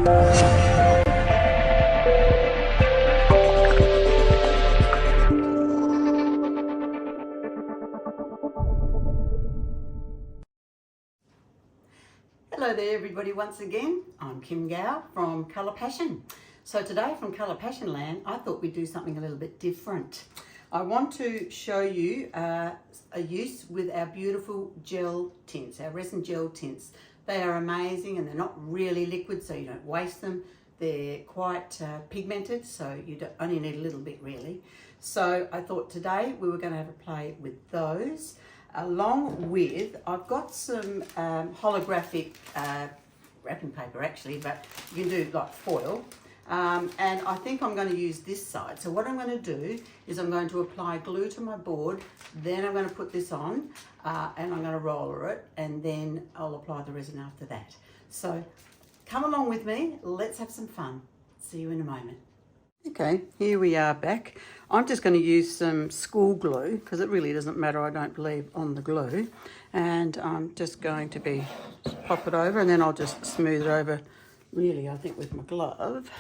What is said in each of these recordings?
Hello there everybody, once again, I'm Kim Gow from Colour Passion. So today from Colour Passion Land, I thought we'd do something a little bit different. I want to show you a use with our beautiful gel tints, our resin gel tints. They are amazing and they're not really liquid, so you don't waste them. They're quite pigmented, so you only need a little bit really. So I thought today we were going to have a play with those. Along with, I've got some holographic wrapping paper actually, but you can do like foil. And I think I'm going to use this side. So what I'm going to do is I'm going to apply glue to my board, then I'm going to put this on and I'm going to roller it, and then I'll apply the resin after that. So come along with me, let's have some fun. See you in a moment. Okay, here we are back. I'm just going to use some school glue because it really doesn't matter, I don't believe, on the glue. And I'm just going to pop it over, and then I'll just smooth it over, really, I think, with my glove,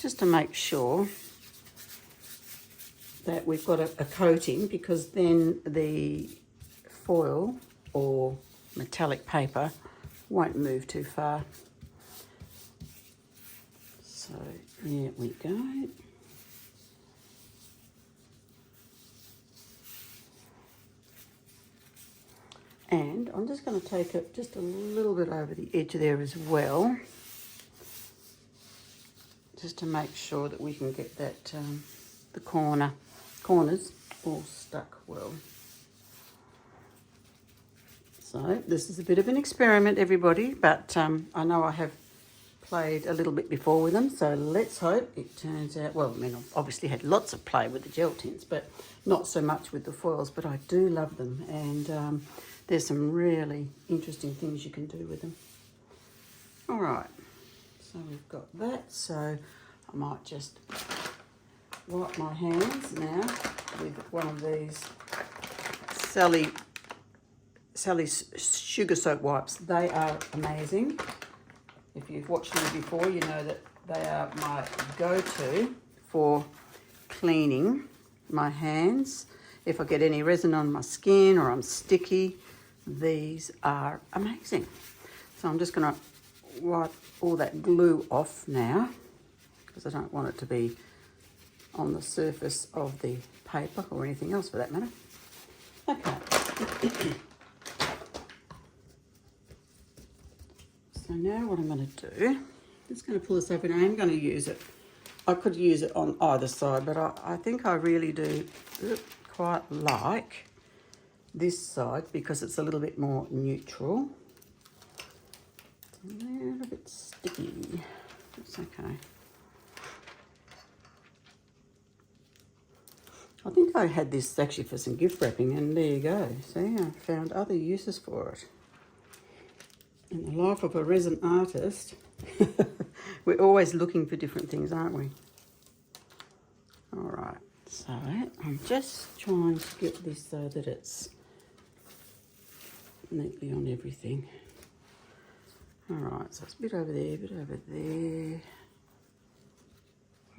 just to make sure that we've got a coating, because then the foil or metallic paper won't move too far. So there we go. And I'm just going to take it just a little bit over the edge there as well, just to make sure that we can get that the corners all stuck well. So this is a bit of an experiment, everybody, but I know I have played a little bit before with them, so let's hope it turns out well. I mean, I've obviously had lots of play with the gel tints, but not so much with the foils, but I do love them, and there's some really interesting things you can do with them. All right, so we've got that, so I might just wipe my hands now with one of these Sally's Sugar Soap wipes. They are amazing. If you've watched me before, you know that they are my go-to for cleaning my hands. If I get any resin on my skin or I'm sticky, these are amazing. So I'm just going to wipe all that glue off now, because I don't want it to be on the surface of the paper or anything else for that matter. Okay. So now what I'm going to do, I'm just going to pull this open. I am going to use it. I could use it on either side, but I think I really do quite like this side because it's a little bit more neutral. It's a little bit sticky. It's okay. I think I had this actually for some gift wrapping, and there you go. See, I found other uses for it. In the life of a resin artist, we're always looking for different things, aren't we? All right, so I'm just trying to get this so that it's neatly on everything. All right, so it's a bit over there, a bit over there.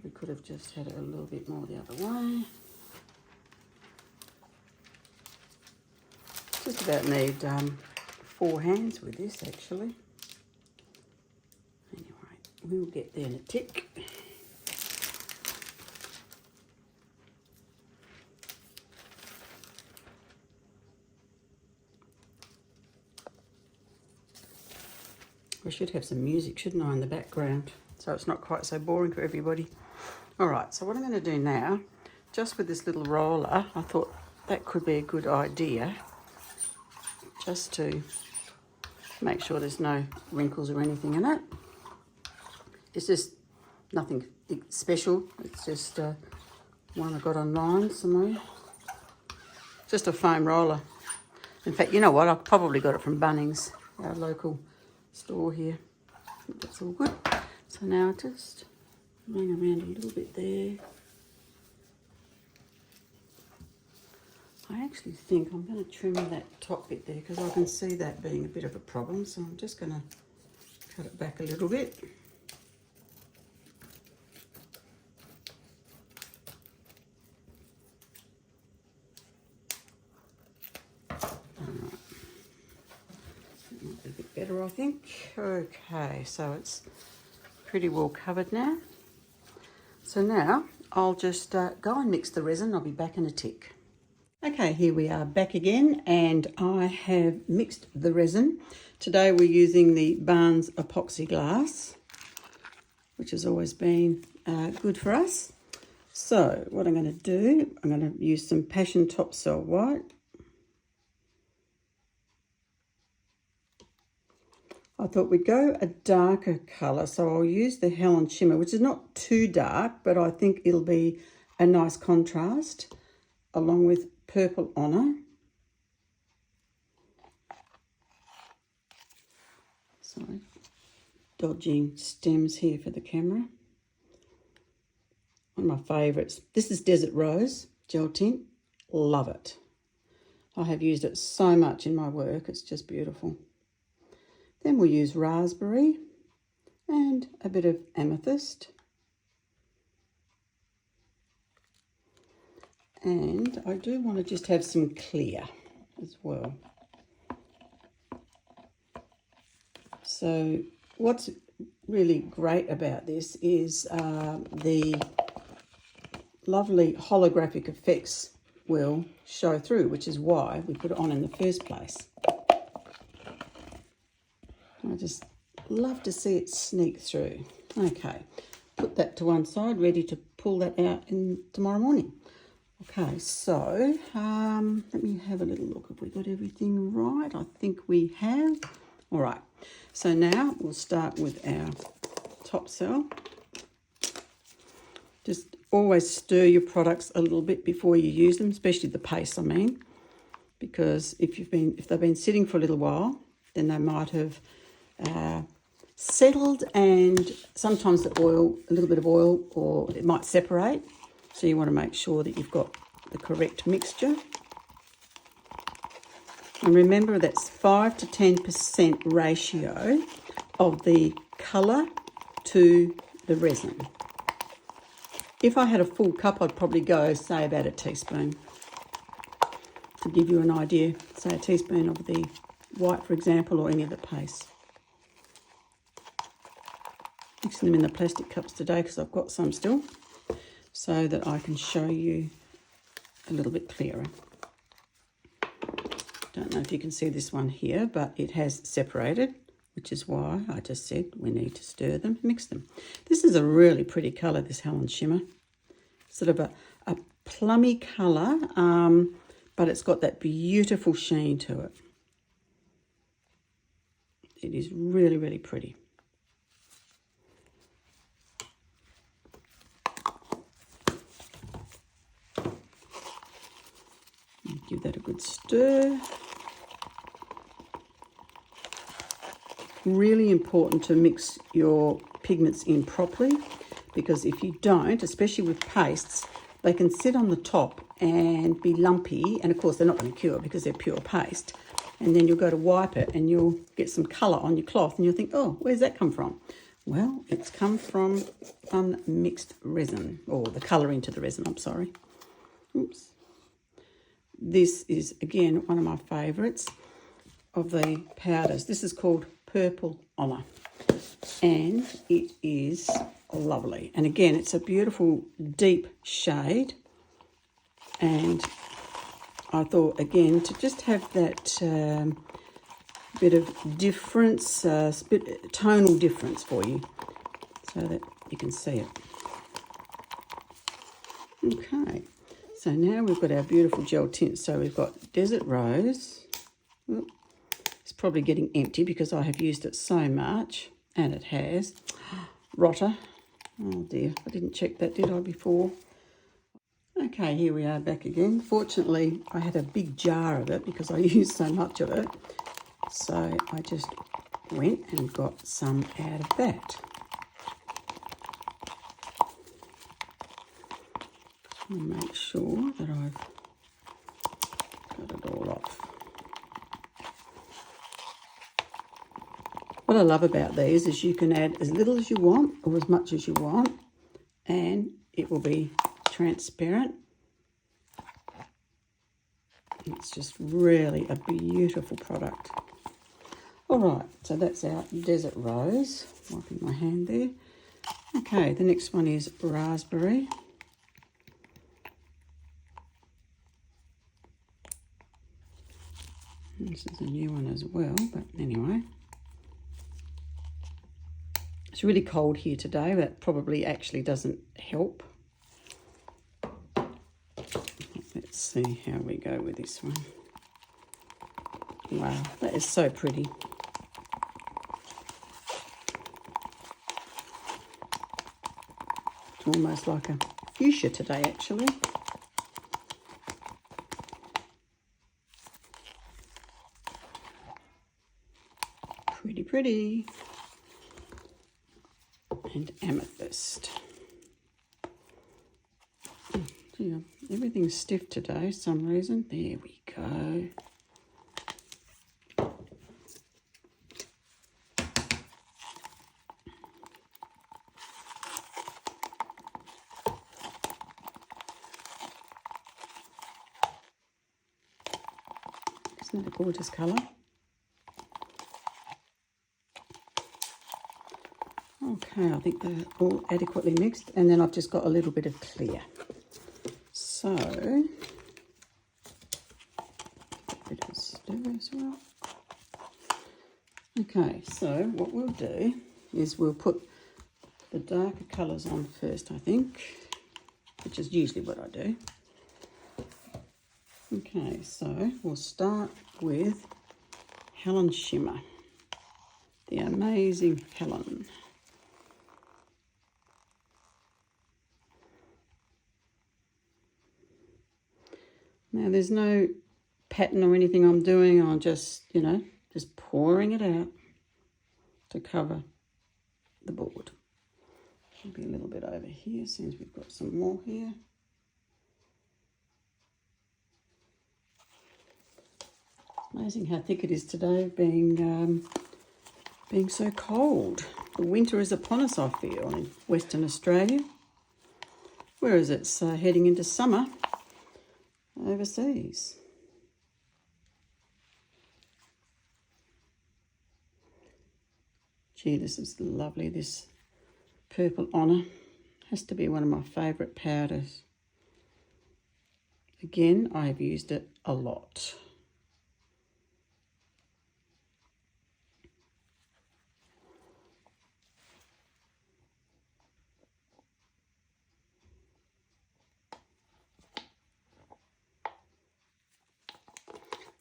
We could have just had it a little bit more the other way. Just about need 4 hands with this, actually. Anyway, we'll get there in a tick. I should have some music, shouldn't I, in the background, so it's not quite so boring for everybody. All right, so what I'm going to do now, just with this little roller, I thought that could be a good idea, just to make sure there's no wrinkles or anything in it. It's just nothing special. It's just one I got online somewhere. Just a foam roller. In fact, you know what? I probably got it from Bunnings, our local store here. I think that's all good. So now just running around a little bit there. I actually think I'm going to trim that top bit there because I can see that being a bit of a problem. So I'm just going to Cut it back a little bit. A bit better, I think. Okay, so it's pretty well covered now. So now I'll just go and mix the resin. I'll be back in a tick. Okay, here we are back again, and I have mixed the resin. Today we're using the Barnes epoxy glass, which has always been good for us. So what I'm going to do, I'm going to use some Passion Top Cell White. I thought we'd go a darker colour, so I'll use the Helen Shimmer, which is not too dark, but I think it'll be a nice contrast, along with Purple Honor. Sorry, dodging stems here for the camera. One of my favourites. This is Desert Rose Gel Tint. Love it. I have used it so much in my work. It's just beautiful. Then we'll use Raspberry and a bit of Amethyst. And I do want to just have some clear as well. So what's really great about this is the lovely holographic effects will show through, which is why we put it on in the first place. I just love to see it sneak through. Okay, put that to one side, ready to pull that out in tomorrow morning. Okay, so let me have a little look. Have we got everything right? I think we have. All right, so now we'll start with our top cell. Just always stir your products a little bit before you use them, especially the paste, I mean, because if they've been sitting for a little while, then they might have settled, and sometimes the oil, a little bit of oil, or it might separate. So you want to make sure that you've got the correct mixture. And remember, that's 5 to 10% ratio of the colour to the resin. If I had a full cup, I'd probably go, say, about a teaspoon. To give you an idea, say a teaspoon of the white, for example, or any of the paste. Mixing them in the plastic cups today because I've got some still, so that I can show you a little bit clearer. Don't know if you can see this one here, but it has separated, which is why I just said we need to stir them, mix them. This is a really pretty colour, this Helen Shimmer. Sort of a plummy colour, but it's got that beautiful sheen to it. It is really, really pretty. Give that a good stir. Really important to mix your pigments in properly, because if you don't, especially with pastes, they can sit on the top and be lumpy, and of course they're not going to cure because they're pure paste, and then you'll go to wipe it and you'll get some colour on your cloth and you'll think, oh, where's that come from? Well, it's come from unmixed resin, or the colour into the resin, I'm sorry. Oops. This is, again, one of my favourites of the powders. This is called Purple Honor, and it is lovely. And again, it's a beautiful deep shade, and I thought, again, to just have that bit of difference, tonal difference for you, so that you can see it. Okay. So now we've got our beautiful gel tints. So we've got Desert Rose. Ooh, it's probably getting empty because I have used it so much, and it has. Rotter. Oh dear, I didn't check that, did I, before? Okay, here we are back again. Fortunately, I had a big jar of it because I used so much of it. So I just went and got some out of that. I'll make sure that I've got it all off. What I love about these is you can add as little as you want or as much as you want, and it will be transparent. It's just really a beautiful product. All right, so that's our Desert Rose. Wiping my hand there. Okay, the next one is Raspberry. This is a new one as well, but anyway. It's really cold here today. That probably actually doesn't help. Let's see how we go with this one. Wow, that is so pretty. It's almost like a fuchsia today, actually. Pretty, pretty. And amethyst. Oh, dear. Everything's stiff today for some reason. There we go. Isn't that a gorgeous colour? Okay, I think they're all adequately mixed, and then I've just got a little bit of clear. So, a bit of stir as well. Okay, so what we'll do is we'll put the darker colours on first, I think, which is usually what I do. Okay, so we'll start with Helen Shimmer, the amazing Helen. Now there's no pattern or anything I'm doing, I'm just, just pouring it out to cover the board. Maybe a little bit over here since we've got some more here. Amazing how thick it is today, being so cold. The winter is upon us, I feel, in Western Australia, whereas it's heading into summer overseas. Gee, this is lovely. This Purple Honor has to be one of my favourite powders. Again, I've used it a lot.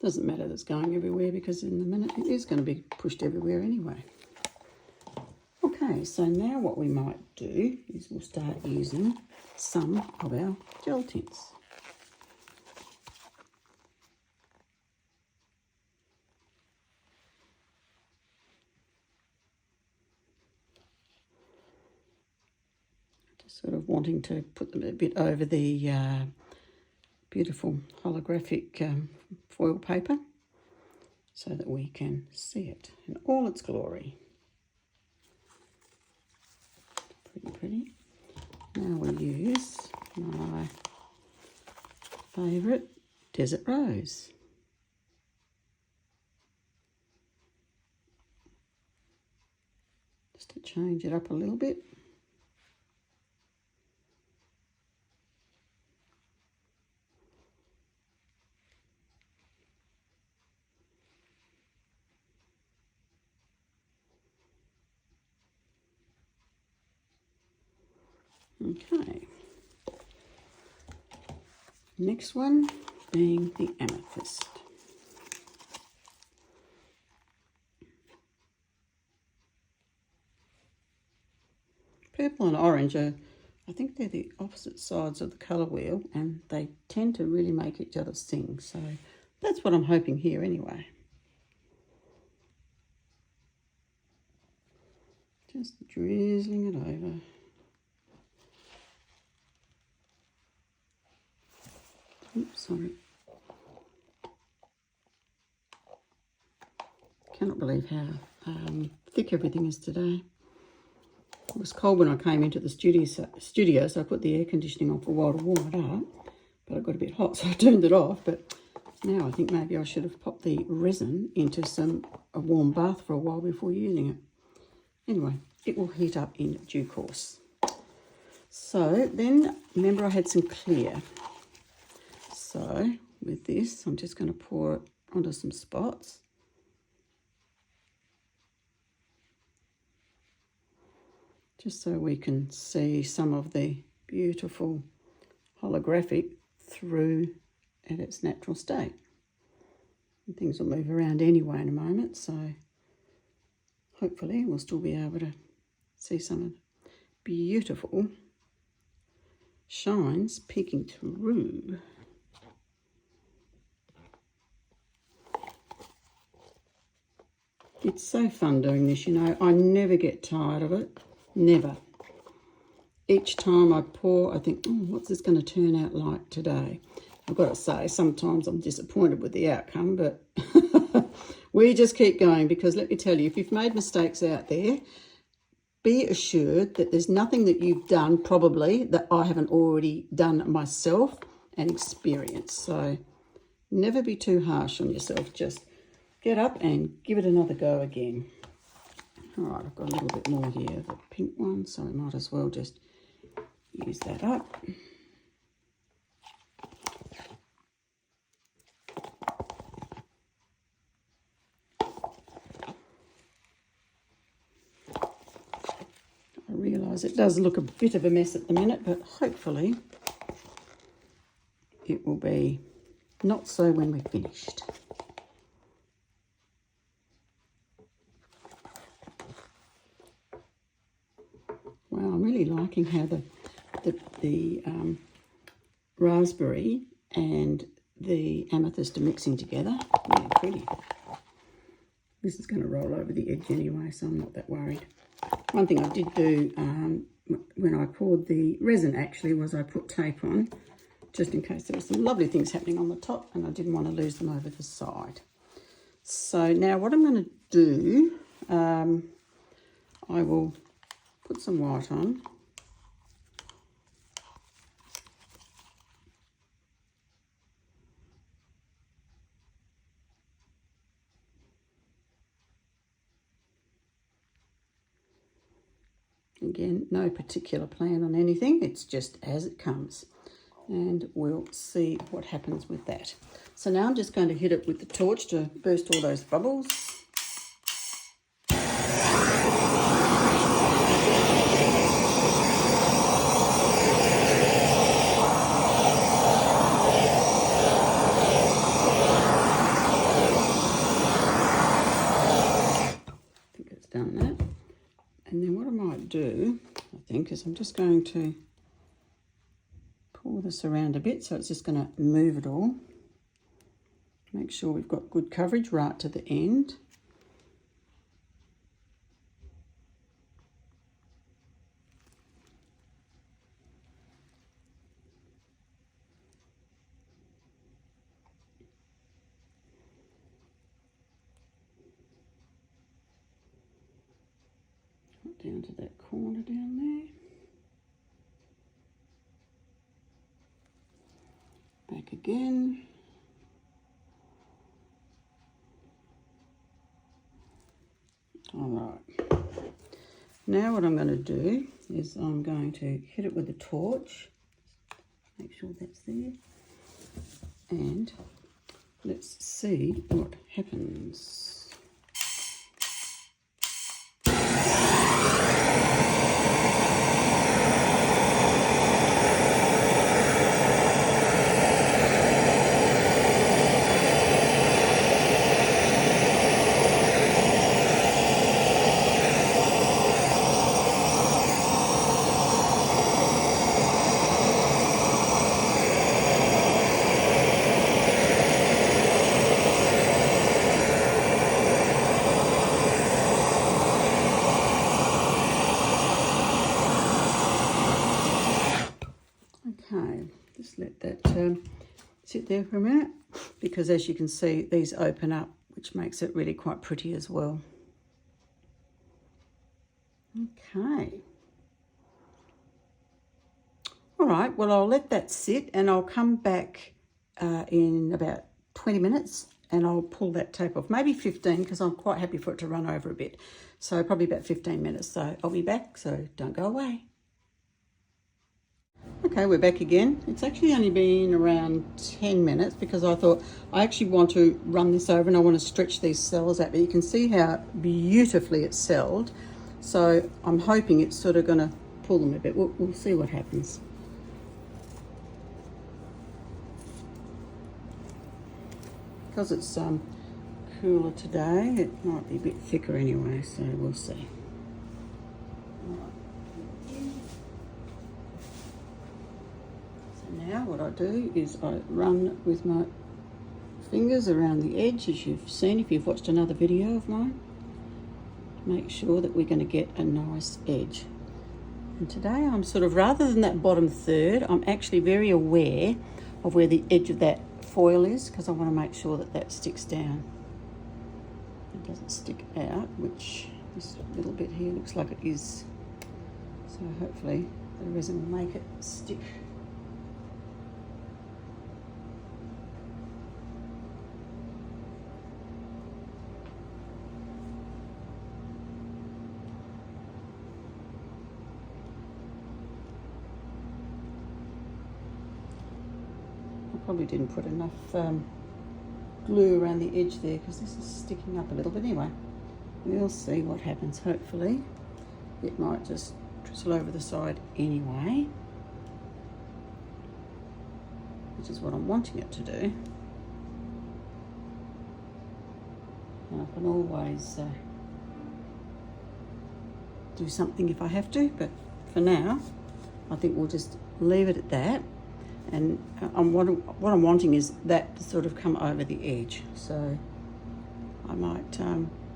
Doesn't matter that it's going everywhere, because in a minute it is going to be pushed everywhere anyway. Okay, so now what we might do is we'll start using some of our gel tints. Just sort of wanting to put them a bit over the beautiful holographic foil paper so that we can see it in all its glory. Pretty pretty. Now we'll use my favourite Desert Rose. Just to change it up a little bit. Okay, next one being the amethyst. Purple and orange are, I think they're the opposite sides of the colour wheel, and they tend to really make each other sing, so that's what I'm hoping here anyway. Just drizzling it over. Oops, sorry. Cannot believe how thick everything is today. It was cold when I came into the studio, so I put the air conditioning on for a while to warm it up. But it got a bit hot, so I turned it off. But now I think maybe I should have popped the resin into a warm bath for a while before using it. Anyway, it will heat up in due course. So then, remember I had some clear. So with this, I'm just going to pour it onto some spots. Just so we can see some of the beautiful holographic through at its natural state. And things will move around anyway in a moment, so hopefully we'll still be able to see some of the beautiful shines peeking through. It's so fun doing this, you know. I never get tired of it. Never. Each time I pour, I think, oh, what's this going to turn out like today? I've got to say, sometimes I'm disappointed with the outcome, but we just keep going, because let me tell you, if you've made mistakes out there, be assured that there's nothing that you've done probably that I haven't already done myself and experienced. So never be too harsh on yourself. Just get up and give it another go again. All right, I've got a little bit more here of the pink one, so we might as well just use that up. I realise it does look a bit of a mess at the minute, but hopefully it will be not so when we're finished. Wow, I'm really liking how the raspberry and the amethyst are mixing together. Yeah, pretty. This is going to roll over the edge anyway, so I'm not that worried. One thing I did do when I poured the resin actually was I put tape on, just in case there were some lovely things happening on the top and I didn't want to lose them over the side. So now what I'm going to do, I will put some white on. Again, no particular plan on anything, it's just as it comes. And we'll see what happens with that. So now I'm just going to hit it with the torch to burst all those bubbles. Done that. And then what I might do, I think, is I'm just going to pull this around a bit, so it's just going to move it all. Make sure we've got good coverage right to the end. Down to that corner down there. Back again. All right. Now what I'm going to do is I'm going to hit it with the torch. Make sure that's there. And let's see what happens. Okay, just let that sit there for a minute, because as you can see, these open up, which makes it really quite pretty as well. Okay. All right, well, I'll let that sit and I'll come back in about 20 minutes and I'll pull that tape off. Maybe 15 because I'm quite happy for it to run over a bit. So probably about 15 minutes. So I'll be back, so don't go away. Okay, we're back again. It's actually only been around 10 minutes because I thought I actually want to run this over and I want to stretch these cells out. But you can see how beautifully it's celled. So I'm hoping it's sort of going to pull them a bit. We'll see what happens. Because it's cooler today, it might be a bit thicker anyway, so we'll see. So now what I do is I run with my fingers around the edge, as you've seen if you've watched another video of mine. Make sure that we're going to get a nice edge. And today I'm sort of, rather than that bottom third, I'm actually very aware of where the edge of that foil is because I want to make sure that that sticks down. It doesn't stick out, which this little bit here looks like it is. So hopefully the resin will make it stick. Probably didn't put enough glue around the edge there because this is sticking up a little bit. Anyway, we'll see what happens. Hopefully it might just drizzle over the side anyway, which is what I'm wanting it to do. And I can always do something if I have to, but for now I think we'll just leave it at that. And what I'm wanting is that to sort of come over the edge. So I might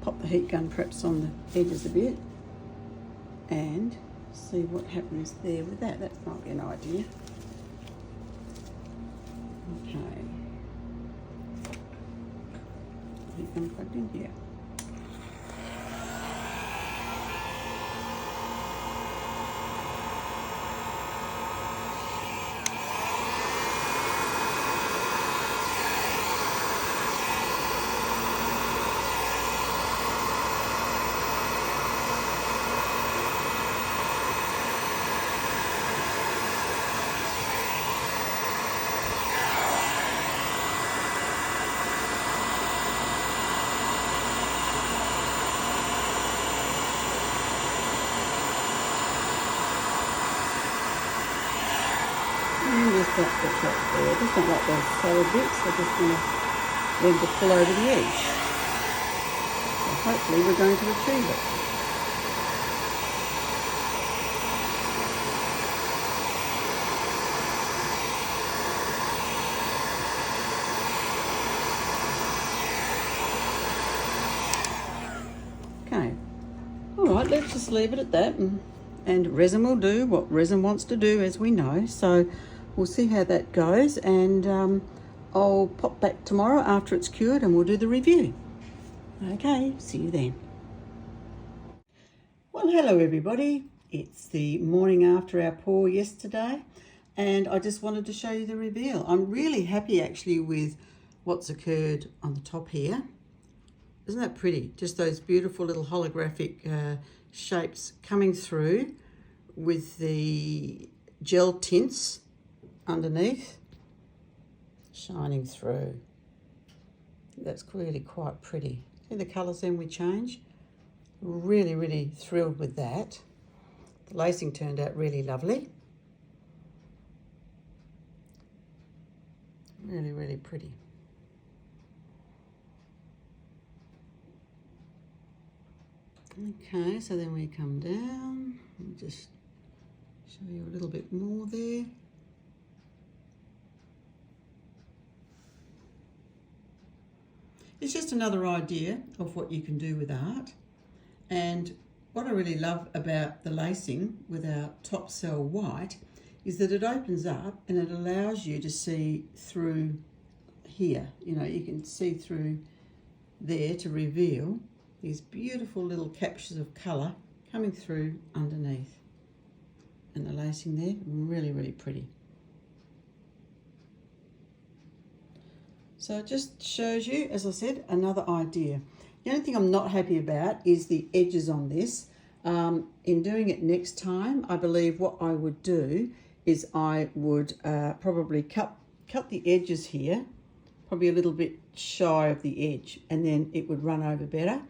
pop the heat gun perhaps on the edges a bit and see what happens there with that. That might be an idea. Okay. Heat gun plugged in here. Just like the top there, just not like those solid bits, I just want them to pull over the edge. So hopefully we're going to achieve it. Okay, all right, let's just leave it at that, and resin will do what resin wants to do, as we know. So we'll see how that goes, and I'll pop back tomorrow after it's cured and we'll do the review. Okay, see you then. Well, hello everybody. It's the morning after our pour yesterday, and I just wanted to show you the reveal. I'm really happy actually with what's occurred on the top here. Isn't that pretty? Just those beautiful little holographic shapes coming through with the gel tints underneath shining through. That's really quite pretty. See the colours then we change? Really thrilled with that. The lacing turned out really lovely. Really pretty. Okay, so then we come down and just show you a little bit more there. It's just another idea of what you can do with art. And what I really love about the lacing with our top cell white is that it opens up and it allows you to see through here. You know, you can see through there to reveal these beautiful little captures of colour coming through underneath. And the lacing there, really, really pretty. So it just shows you, as I said, another idea. The only thing I'm not happy about is the edges on this. In doing it next time, I believe what I would do is I would probably cut the edges here, probably a little bit shy of the edge, and then it would run over better.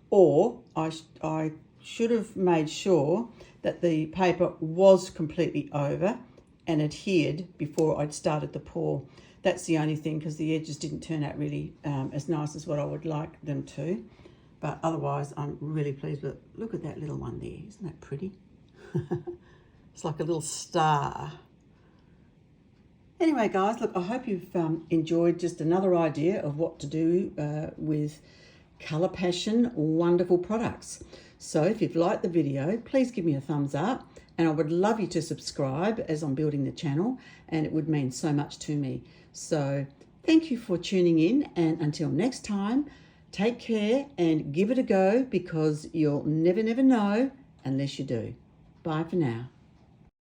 Or I should have made sure that the paper was completely over and adhered before I'd started the pour. That's the only thing, because the edges didn't turn out really as nice as what I would like them to. But otherwise, I'm really pleased with it. Look at that little one there. Isn't that pretty? It's like a little star. Anyway, guys, look, I hope you've enjoyed just another idea of what to do with Colour Passion wonderful products. So if you've liked the video, please give me a thumbs up. And I would love you to subscribe as I'm building the channel, and it would mean so much to me. So thank you for tuning in, and until next time, take care and give it a go, because you'll never know unless you do. Bye for now.